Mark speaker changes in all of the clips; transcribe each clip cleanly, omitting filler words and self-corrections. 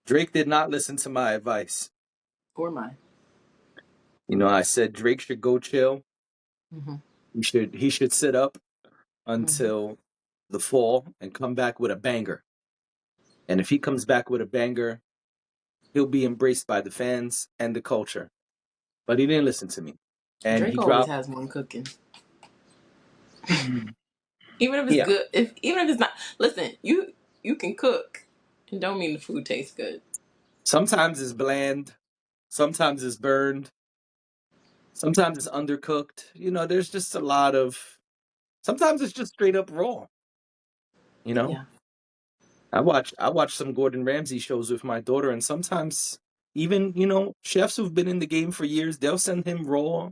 Speaker 1: Drake did not listen to my advice.
Speaker 2: Or mine.
Speaker 1: I said Drake should go chill.
Speaker 2: Hmm.
Speaker 1: He should sit up
Speaker 2: Hmm.
Speaker 1: until the fall and come back with a banger. And if he comes back with a banger, he'll be embraced by the fans and the culture. But he didn't listen to me. And
Speaker 2: Drake
Speaker 1: he
Speaker 2: always
Speaker 1: dropped.
Speaker 2: has one cooking.
Speaker 1: Yeah.
Speaker 2: Even if it's good, even if it's not. Listen, you can cook, and don't mean the food tastes good.
Speaker 1: Sometimes it's bland. Sometimes it's burned. Sometimes it's undercooked. There's just a lot of. Sometimes it's just straight up raw. You know,
Speaker 2: Yeah.
Speaker 1: I watch some Gordon Ramsay shows with my daughter, and sometimes even chefs who've been in the game for years, they'll send him raw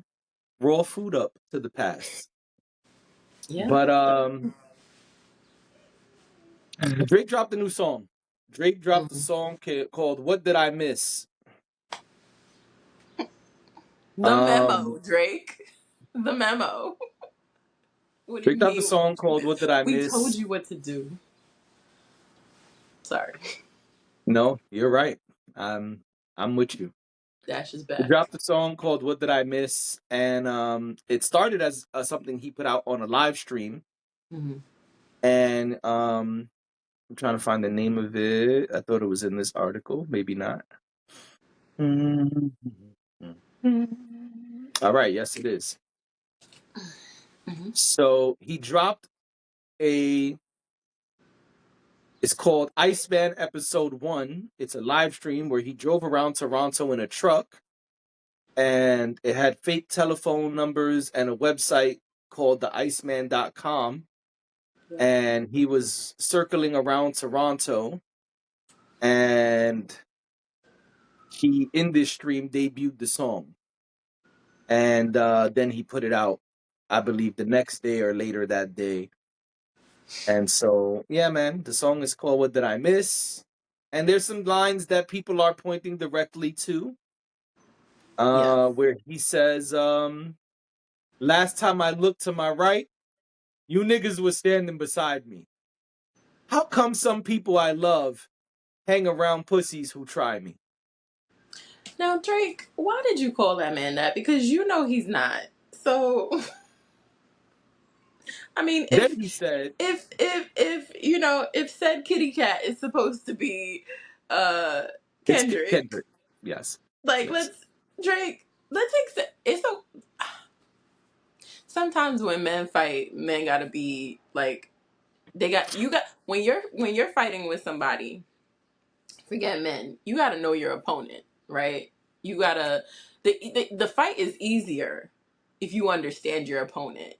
Speaker 1: food up to the pass.
Speaker 2: Yeah.
Speaker 1: But Drake dropped a new song. Drake dropped a
Speaker 2: Mhm.
Speaker 1: song called "What Did I Miss."
Speaker 2: The
Speaker 1: Um,
Speaker 2: memo, Drake. The memo. What do you
Speaker 1: Drake dropped a
Speaker 2: mean?
Speaker 1: song called "What Did I
Speaker 2: We told
Speaker 1: Miss."
Speaker 2: you what to do. Sorry.
Speaker 1: No, you're right. I'm with you.
Speaker 2: Dash is
Speaker 1: He
Speaker 2: back.
Speaker 1: dropped a song called "What Did I Miss," and it started as something he put out on a live stream,
Speaker 2: Hmm.
Speaker 1: and I'm trying to find the name of it. I thought it was in this article, maybe not. All right, yes, it is.
Speaker 2: Hmm.
Speaker 1: So he dropped a. It's called Iceman Episode 1. It's a live stream where he drove around Toronto in a truck, and it had fake telephone numbers and a website called theiceman.com. And he was circling around Toronto, and he, in this stream, debuted the song. And then he put it out, I believe, the next day or later that day. And so, yeah, man, the song is called "What Did I Miss?" And there's some lines that people are pointing directly to,
Speaker 2: Yeah.
Speaker 1: where he says, "Last time I looked to my right, you niggas was standing beside me. How come some people I love hang around pussies who try me?"
Speaker 2: Now, Drake, why did you call that man that? Because you know he's not. So, I mean,
Speaker 1: Then he said,
Speaker 2: if said kitty cat is supposed to be uh
Speaker 1: "It's
Speaker 2: Kendrick,
Speaker 1: Kendrick." Yes,
Speaker 2: like
Speaker 1: yes.
Speaker 2: let's accept it's so sometimes when men fight, men gotta be like you got when you're fighting with somebody, forget men, you gotta know your opponent, right? You gotta the fight is easier if you understand your opponent.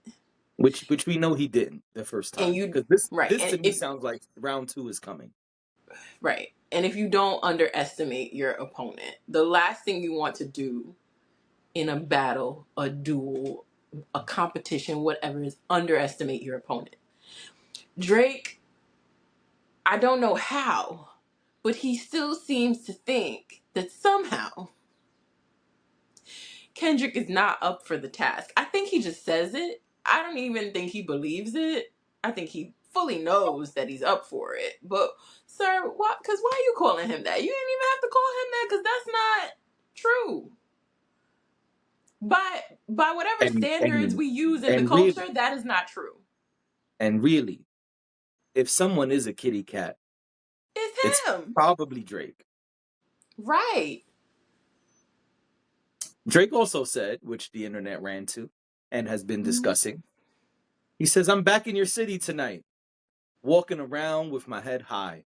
Speaker 1: Which we know he didn't the first
Speaker 2: And
Speaker 1: time,
Speaker 2: you
Speaker 1: because this
Speaker 2: right.
Speaker 1: this
Speaker 2: And
Speaker 1: to me
Speaker 2: if
Speaker 1: sounds like round two is coming.
Speaker 2: right. And if you don't underestimate your opponent, the last thing you want to do in a battle, a duel, a competition, whatever, is underestimate your opponent. Drake, I don't know how, but he still seems to think that somehow Kendrick is not up for the task. I think he just says it. I don't even think he believes it. I think he fully knows that he's up for it. But, sir, why? Because why are you calling him that? You didn't even have to call him that because that's not true. By whatever
Speaker 1: And
Speaker 2: standards
Speaker 1: and
Speaker 2: we use in the
Speaker 1: and really
Speaker 2: culture, that is not true.
Speaker 1: and really, if someone is a kitty cat, it's
Speaker 2: It's him.
Speaker 1: probably Drake.
Speaker 2: Right.
Speaker 1: Drake also said, which the internet ran to and has been
Speaker 2: Mhm.
Speaker 1: discussing, he says, "I'm back in your city tonight, walking around with my head high.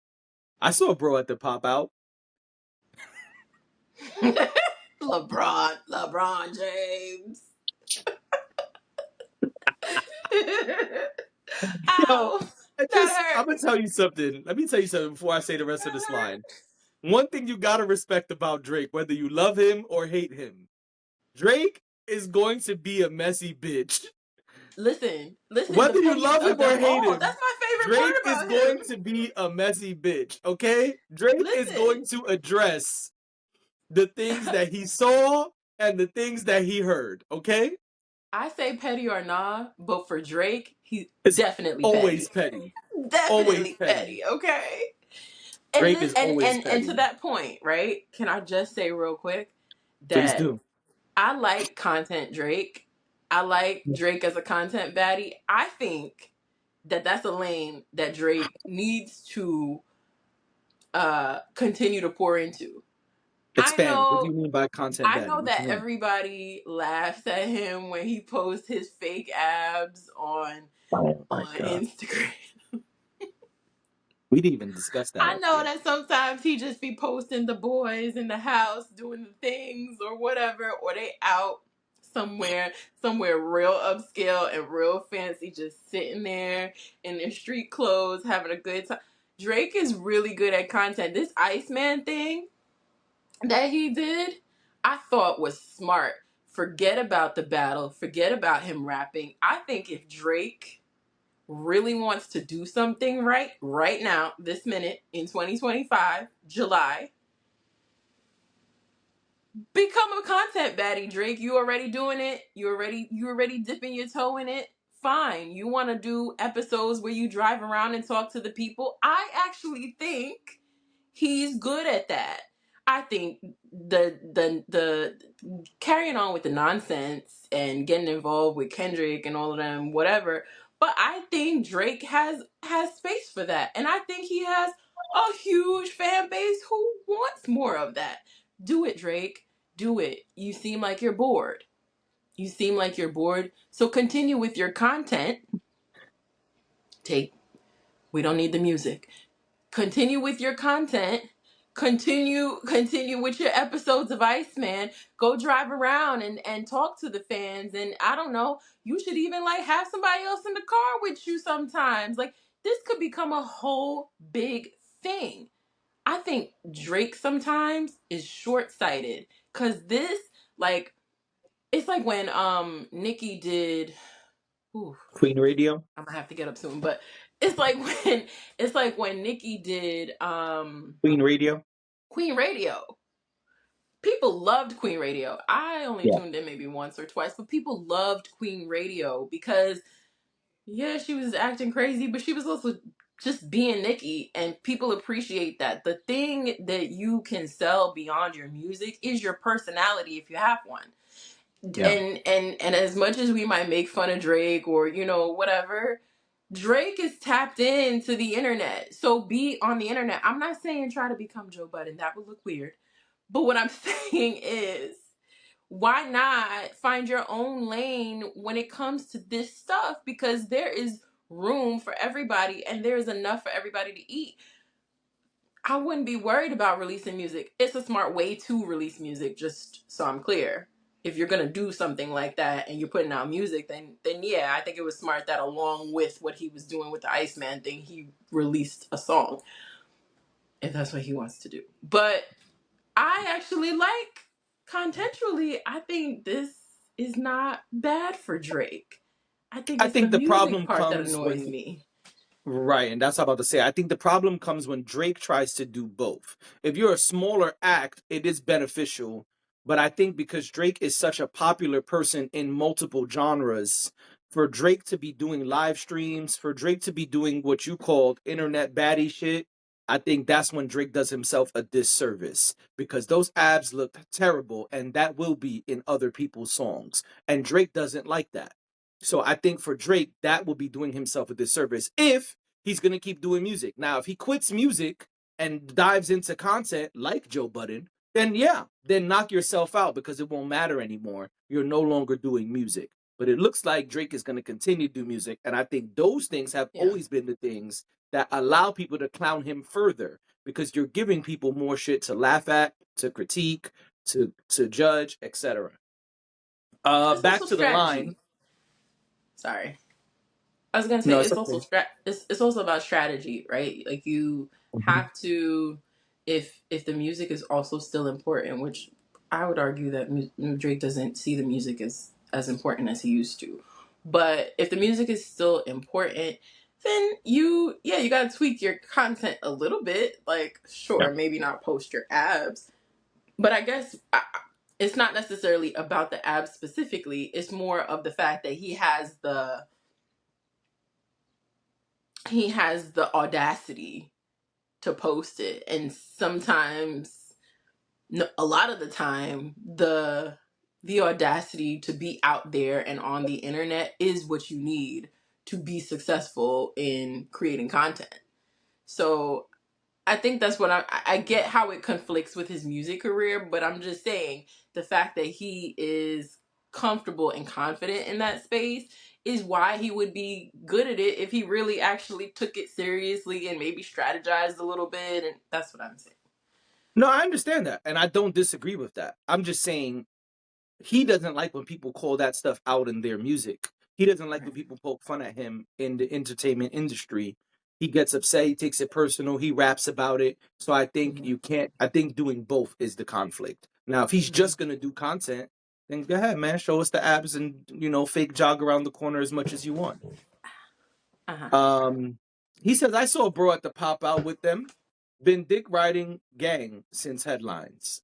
Speaker 1: I saw bro at the pop out."
Speaker 2: LeBron James.
Speaker 1: Yo,
Speaker 2: Ow. That
Speaker 1: I'm
Speaker 2: hurt.
Speaker 1: gonna tell you something. Let me tell you something before I say the rest of this
Speaker 2: That
Speaker 1: line. One thing you gotta respect about Drake, whether you love him or hate him, Drake is going to be a messy bitch.
Speaker 2: listen, the
Speaker 1: Whether you
Speaker 2: pettiest
Speaker 1: love him
Speaker 2: of
Speaker 1: or
Speaker 2: them
Speaker 1: hate
Speaker 2: all.
Speaker 1: him,
Speaker 2: That's my favorite
Speaker 1: Drake
Speaker 2: part
Speaker 1: is
Speaker 2: about
Speaker 1: going
Speaker 2: him.
Speaker 1: to be a messy bitch, okay? Drake is
Speaker 2: Listen,
Speaker 1: going to address the things that he saw and the things that he heard, okay?
Speaker 2: I say petty or nah, but for Drake, he's
Speaker 1: It's
Speaker 2: definitely
Speaker 1: always
Speaker 2: petty.
Speaker 1: petty. Always
Speaker 2: Definitely
Speaker 1: petty.
Speaker 2: petty, okay? And
Speaker 1: Drake
Speaker 2: this,
Speaker 1: is always
Speaker 2: and to
Speaker 1: petty.
Speaker 2: that point, right? Can I just say real quick
Speaker 1: Please
Speaker 2: that
Speaker 1: do.
Speaker 2: I like content Drake. I like Drake as a content baddie. I think that that's a lane that Drake needs to continue to pour into. I
Speaker 1: Expand. What do
Speaker 2: know
Speaker 1: you mean by content
Speaker 2: I
Speaker 1: baddie?
Speaker 2: know
Speaker 1: What you
Speaker 2: that
Speaker 1: mean?
Speaker 2: everybody laughs at him when he posts his fake abs
Speaker 1: Oh my
Speaker 2: on
Speaker 1: god.
Speaker 2: Instagram.
Speaker 1: We didn't even discuss that
Speaker 2: I
Speaker 1: up
Speaker 2: know
Speaker 1: here.
Speaker 2: that sometimes he just be posting the boys in the house doing the things or whatever, or they out somewhere real upscale and real fancy, just sitting there in their street clothes, having a good time. Drake is really good at content. This Iceman thing that he did, I thought was smart. Forget about the battle, forget about him rapping. I think if Drake really wants to do something right now, this minute in 2025, July, become a content baddie, Drake. You already doing it. You already dipping your toe in it. Fine. You want to do episodes where you drive around and talk to the people? I actually think he's good at that. I think the carrying on with the nonsense and getting involved with Kendrick and all of them, whatever. But I think Drake has space for that, and I think he has a huge fan base who wants more of that. Do it, Drake. Do it. You seem like you're bored. You seem like you're bored. So continue with your content. Take. We don't need the music. Continue with your content. Continue with your episodes of Iceman. Go drive around and talk to the fans. And I don't know, you should even like have somebody else in the car with you sometimes. Like this could become a whole big thing. I think Drake sometimes is short-sighted. Cause this, like, it's like when Nicki did, ooh,
Speaker 1: Queen Radio.
Speaker 2: I'm gonna have to get up soon, but it's like when Nicki did
Speaker 1: Queen Radio.
Speaker 2: Queen Radio. People loved Queen Radio. I only
Speaker 1: Yeah.
Speaker 2: tuned in maybe once or twice, but people loved Queen Radio because yeah, she was acting crazy, but she was also just being Nicki, and people appreciate that. The thing that you can sell beyond your music is your personality if you have one.
Speaker 1: Yeah.
Speaker 2: And as much as we might make fun of Drake or whatever, Drake is tapped into the internet. So be on the internet. I'm not saying try to become Joe Budden. That would look weird. But what I'm saying is, why not find your own lane when it comes to this stuff? Because there is room for everybody and there is enough for everybody to eat. I wouldn't be worried about releasing music. It's a smart way to release music, just so I'm clear. If you're gonna do something like that and you're putting out music, then yeah, I think it was smart that along with what he was doing with the Iceman thing, he released a song. If that's what he wants to do. But I actually like contextually, I think this is not bad for Drake. I think
Speaker 1: I
Speaker 2: it's the
Speaker 1: think the
Speaker 2: music
Speaker 1: problem
Speaker 2: part that
Speaker 1: comes
Speaker 2: annoys
Speaker 1: when
Speaker 2: me.
Speaker 1: right, and that's what I'm about to say. I think the problem comes when Drake tries to do both. If you're a smaller act, it is beneficial, but I think because Drake is such a popular person in multiple genres, for Drake to be doing live streams, for Drake to be doing what you called internet baddie shit, I think that's when Drake does himself a disservice because those abs look terrible and that will be in other people's songs. And Drake doesn't like that. So I think for Drake, that will be doing himself a disservice if he's going to keep doing music. Now, if he quits music and dives into content like Joe Budden, then yeah, then knock yourself out because it won't matter anymore. You're no longer doing music. But it looks like Drake is going to continue to do music. And I think those things have
Speaker 2: Yeah.
Speaker 1: always been the things that allow people to clown him further because you're giving people more shit to laugh at, to critique, to judge, etc.
Speaker 2: It's
Speaker 1: Back
Speaker 2: also
Speaker 1: to the line.
Speaker 2: strategy. Sorry. I was gonna say
Speaker 1: No, it's
Speaker 2: it's
Speaker 1: okay.
Speaker 2: also it's also about strategy, right? Like you
Speaker 1: Mhm.
Speaker 2: have to, if the music is also still important, which I would argue that Drake doesn't see the music as important as he used to. But if the music is still important, then you gotta tweak your content a little bit. Like
Speaker 1: Yeah.
Speaker 2: sure, maybe not post your abs, but I guess it's not necessarily about the abs specifically. It's more of the fact that he has the audacity to post it. And sometimes, no, a lot of the time, the audacity to be out there and on the internet is what you need to be successful in creating content. So I think that's what I get how it conflicts with his music career, but I'm just saying the fact that he is comfortable and confident in that space is why he would be good at it if he really actually took it seriously and maybe strategized a little bit. And that's what I'm saying.
Speaker 1: No, I understand that, and I don't disagree with that. I'm just saying he doesn't like when people call that stuff out in their music. He doesn't like when people poke fun at him in the entertainment industry. He gets upset, he takes it personal, he raps about it. So I think you can't, I think doing both is the conflict. Now, if he's just going to do content, then go ahead, man, show us the abs and, fake jog around the corner as much as you want. He says, I saw a bro at the pop out with them. Been dick riding gang since headlines.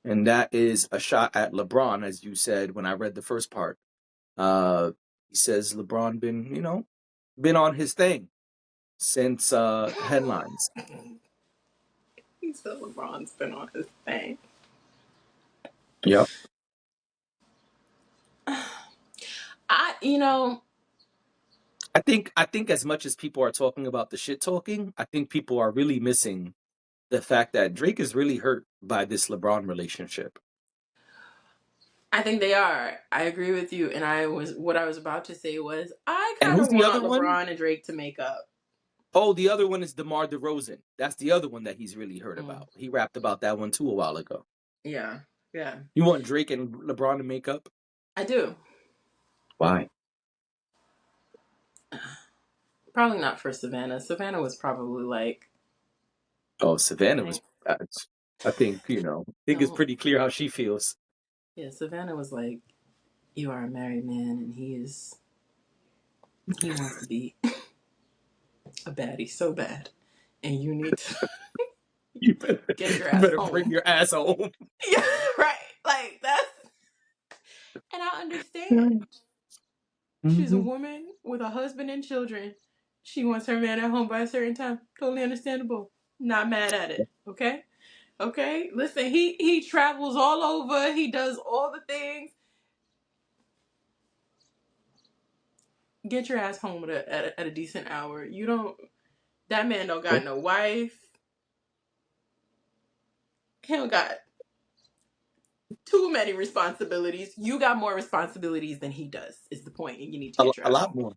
Speaker 1: And that is a shot at LeBron, as you said when I read the first part. He says LeBron been on his thing since headlines.
Speaker 2: He said LeBron's been on his thing.
Speaker 1: Yep. I think as much as people are talking about the shit talking, I think people are really missing the fact that Drake is really hurt by this LeBron relationship.
Speaker 2: I think they are. I agree with you. And what I was about to say was I
Speaker 1: And
Speaker 2: kind
Speaker 1: who's
Speaker 2: of
Speaker 1: the
Speaker 2: want
Speaker 1: other one?
Speaker 2: LeBron and Drake to make up.
Speaker 1: Oh, the other one is DeMar DeRozan. That's the other one that he's really hurt about. He rapped about that one too a while ago.
Speaker 2: Yeah.
Speaker 1: You want Drake and LeBron to make up?
Speaker 2: I do.
Speaker 1: Why?
Speaker 2: Probably not for Savannah. Savannah was probably like...
Speaker 1: Oh, Savannah was... I think, it's pretty clear how she feels.
Speaker 2: Yeah, Savannah was like, you are a married man and he wants to be a baddie so bad. And you need to
Speaker 1: you better
Speaker 2: get your ass home.
Speaker 1: Bring your ass home.
Speaker 2: Yeah, right. Like, that's... And I understand. She's a woman with a husband and children. She wants her man at home by a certain time. Totally understandable. Not mad at it. Okay? Okay? Listen, he travels all over. He does all the things. Get your ass home at a decent hour. That man don't got no wife. He don't got too many responsibilities. You got more responsibilities than he does, is the point. And you need to get your ass home.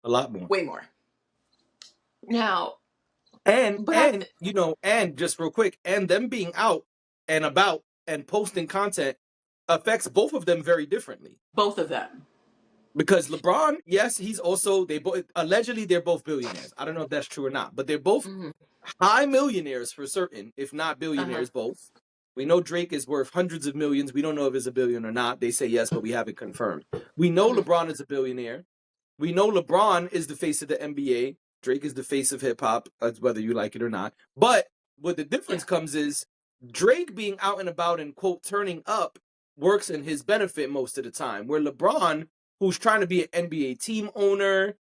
Speaker 1: A lot more.
Speaker 2: Way more. Now,
Speaker 1: and just real quick, and them being out and about and posting content affects both of them very differently.
Speaker 2: Both of them.
Speaker 1: Because LeBron, yes, he's also, allegedly they're both billionaires. I don't know if that's true or not, but they're both high millionaires for certain, if not billionaires both. We know Drake is worth hundreds of millions. We don't know if he's a billion or not. They say yes, but we haven't confirmed. We know LeBron is a billionaire. We know LeBron is the face of the NBA. Drake is the face of hip hop, whether you like it or not. But what the difference comes is Drake being out and about and, quote, turning up works in his benefit most of the time. Where LeBron, who's trying to be an NBA team owner,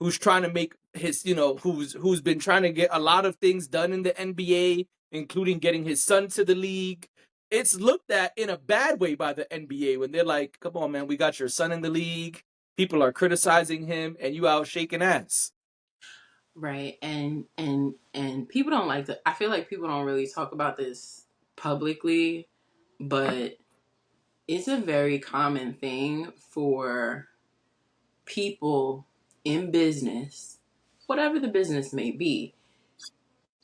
Speaker 1: who's trying to make his, who's been trying to get a lot of things done in the NBA, including getting his son to the league. It's looked at in a bad way by the NBA when they're like, come on, man, we got your son in the league. People are criticizing him and you out shaking ass.
Speaker 2: Right. And people don't like to, I feel like people don't really talk about this publicly, but it's a very common thing for people in business, whatever the business may be,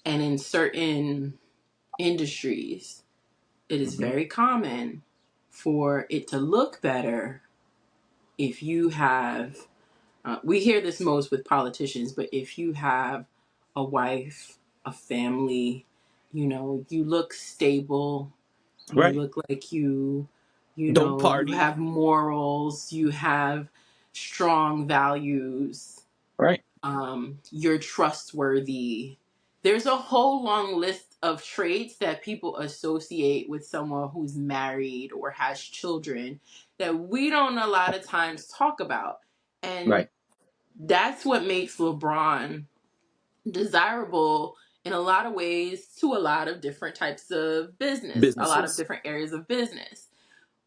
Speaker 2: and in certain industries, it is very common for it to look better if you have, we hear this most with politicians, but if you have a wife, a family, you look stable, you look like you
Speaker 1: don't party.
Speaker 2: You have morals, you have strong values,
Speaker 1: right?
Speaker 2: You're trustworthy. There's a whole long list of traits that people associate with someone who's married or has children that we don't a lot of times talk about. And that's what makes LeBron desirable in a lot of ways to a lot of different types of business, a lot of
Speaker 1: Businesses.
Speaker 2: different areas of business.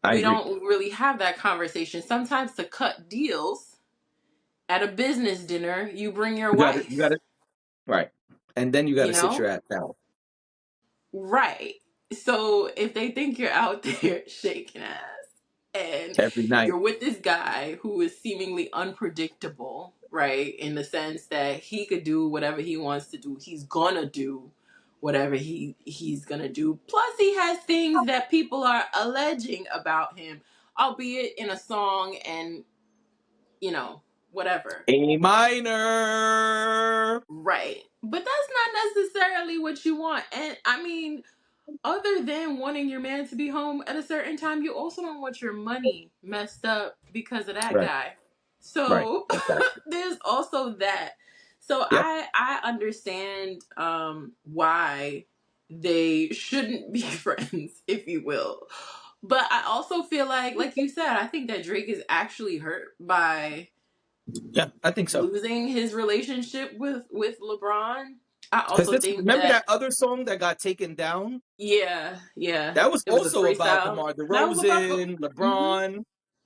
Speaker 1: I
Speaker 2: We
Speaker 1: agree.
Speaker 2: don't really have that conversation. Sometimes to cut deals at a business dinner, you bring your
Speaker 1: You got it. You got
Speaker 2: wife,
Speaker 1: it. Right. And then you got
Speaker 2: you
Speaker 1: to sit your
Speaker 2: know?
Speaker 1: ass down
Speaker 2: Right. So if they think you're out there shaking ass and
Speaker 1: every night.
Speaker 2: you're with this guy who is seemingly unpredictable, right? In the sense that he could do whatever he wants to do. He's gonna do whatever he's gonna do. Plus he has things that people are alleging about him, albeit in a song and, you know, whatever.
Speaker 1: A minor.
Speaker 2: Right. But that's not necessarily what you want. And I mean, other than wanting your man to be home at a certain time, you also don't want your money messed up because of that
Speaker 1: Right.
Speaker 2: guy.
Speaker 1: Right.
Speaker 2: So
Speaker 1: Exactly.
Speaker 2: there's also that. So
Speaker 1: Yep.
Speaker 2: I understand why they shouldn't be friends, if you will. But I also feel like you said, I think that Drake is actually hurt by
Speaker 1: Yeah, I think so.
Speaker 2: losing his relationship with LeBron. I
Speaker 1: Because
Speaker 2: also think
Speaker 1: remember
Speaker 2: that
Speaker 1: that other song that got taken down?
Speaker 2: yeah,
Speaker 1: That was
Speaker 2: it was a
Speaker 1: also about
Speaker 2: freestyle.
Speaker 1: DeMar
Speaker 2: That was about the.
Speaker 1: DeRozan,
Speaker 2: Hmm.
Speaker 1: LeBron.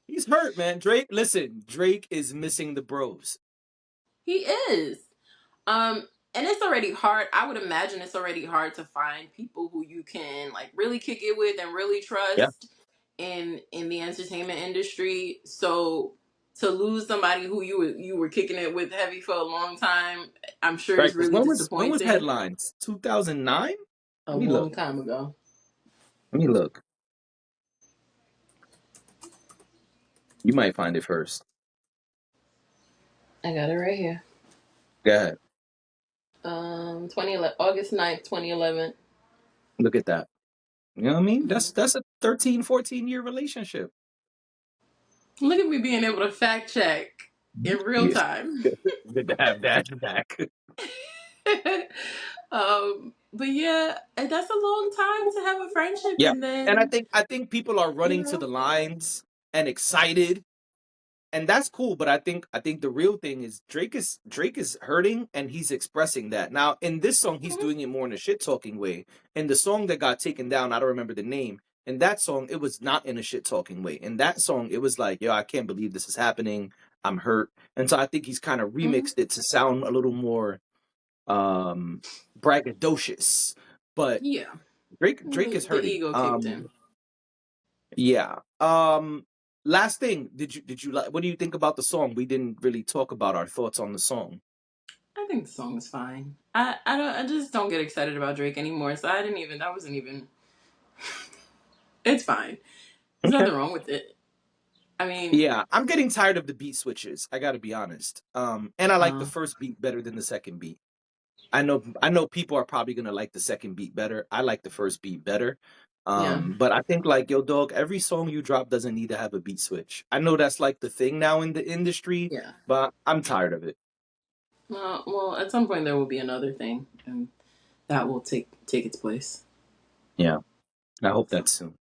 Speaker 1: He's hurt, man. Drake, listen, Drake is missing the bros.
Speaker 2: He is. Um, and it's already hard. I would imagine it's already hard to find people who you can like really kick it with and really
Speaker 1: Yeah.
Speaker 2: trust in the entertainment industry. So to lose somebody who you were kicking it with heavy for a long time, I'm sure
Speaker 1: Right.
Speaker 2: is
Speaker 1: Because
Speaker 2: really
Speaker 1: when was
Speaker 2: disappointing.
Speaker 1: headlines? 2009?
Speaker 2: A
Speaker 1: Let me look.
Speaker 2: long time ago.
Speaker 1: Let me look. You might find it first.
Speaker 2: I got it right here.
Speaker 1: Go ahead.
Speaker 2: 2011, August 9th, 2011.
Speaker 1: Look at that. You know what I mean?
Speaker 2: Mhm.
Speaker 1: That's a 13, 14-year relationship.
Speaker 2: Look at me being able to fact check in real
Speaker 1: Yes.
Speaker 2: time.
Speaker 1: Good to have that back.
Speaker 2: But yeah, and that's a long time to have a friendship,
Speaker 1: Yeah.
Speaker 2: and
Speaker 1: And I
Speaker 2: then
Speaker 1: think people are
Speaker 2: you
Speaker 1: running to
Speaker 2: know,
Speaker 1: the lines and excited, and that's cool. But I think the real thing is Drake is hurting, and he's expressing that. Now in this song, he's
Speaker 2: mhm,
Speaker 1: doing it more in a shit talking way. In the song that got taken down, I don't remember the name. In that song, it was not in a shit talking way. In that song, it was like, yo, I can't believe this is happening. I'm hurt. And so I think he's kind of
Speaker 2: mhm.
Speaker 1: remixed it to sound a little more um braggadocious. But
Speaker 2: Yeah,
Speaker 1: Drake is
Speaker 2: the
Speaker 1: hurting.
Speaker 2: ego kicked in.
Speaker 1: Yeah. Last thing, did you like, what do you think about the song? We didn't really talk about our thoughts on the song.
Speaker 2: I think the song is fine. I just don't get excited about Drake anymore. So I didn't even. That wasn't even. It's fine. There's
Speaker 1: Okay.
Speaker 2: nothing wrong with it. I mean,
Speaker 1: Yeah, I'm getting tired of the beat switches. I got to be honest. And I like the
Speaker 2: uh,
Speaker 1: first beat better than the second beat. I know people are probably gonna like the second beat better. I like the first beat better.
Speaker 2: yeah,
Speaker 1: But I think like yo dog, every song you drop doesn't need to have a beat switch. I know that's like the thing now in the industry,
Speaker 2: yeah.
Speaker 1: but I'm tired of it.
Speaker 2: Well, at some point there will be another thing, and that will take its place.
Speaker 1: Yeah, I hope
Speaker 2: So.
Speaker 1: that's soon.